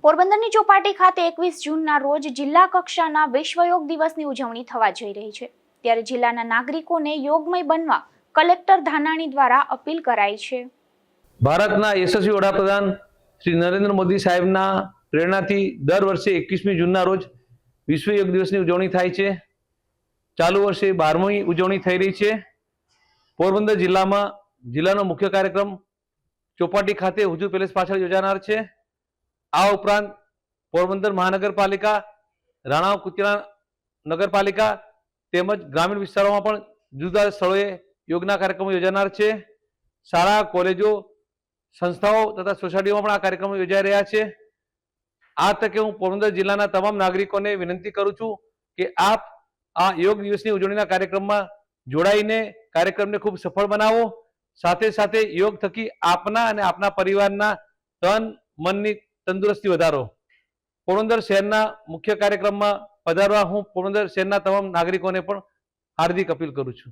પોરબંદરની ચોપાટી ખાતે 21 જૂનના રોજ જિલ્લા કક્ષાના વિશ્વ યોગ દિવસની ઉજવણી થવા જઈ રહી છે, ત્યારે જિલ્લાના નાગરિકોને યોગમય બનવા કલેક્ટર ધાનાણી દ્વારા અપીલ કરાઈ છે। ભારતના યશસ્વી વડાપ્રધાન શ્રી નરેન્દ્ર મોદી સાહેબના પ્રેરણાથી દર વર્ષે 21મી જૂનના રોજ વિશ્વ યોગ દિવસની ઉજવણી થાય છે। ચાલુ વર્ષે 12મી ઉજવણી થઈ રહી છે। પોરબંદર જિલ્લાનો મુખ્ય કાર્યક્રમ ચોપાટી ખાતે હુજુર પેલેસ પાછળ યોજાનાર છે। આ ઉપરાંત પોરબંદર મહાનગરપાલિકા, રાણાવ કુતિયા નગરપાલિકા તેમજ ગ્રામીણ વિસ્તારોમાં પણ જુદા સ્થળોએ યોગના કાર્યક્રમો યોજાનાર છે। શાળા, કોલેજો, સંસ્થાઓ તથા સોસાયટીઓમાં પણ આ કાર્યક્રમો યોજાઈ રહ્યા છે। આ તકે હું પોરબંદર જિલ્લાના તમામ નાગરિકોને વિનંતી કરું છું કે આપ આ યોગ દિવસની ઉજવણીના કાર્યક્રમમાં જોડાઈને કાર્યક્રમને ખૂબ સફળ બનાવો। સાથે સાથે યોગ થકી આપના અને આપના પરિવારના તન મનની તંદુરસ્તી વધારો। પોરબંદર શહેરના મુખ્ય કાર્યક્રમમાં પધારવા હું પોરબંદર શહેરના તમામ નાગરિકોને પણ હાર્દિક અપીલ કરું છું।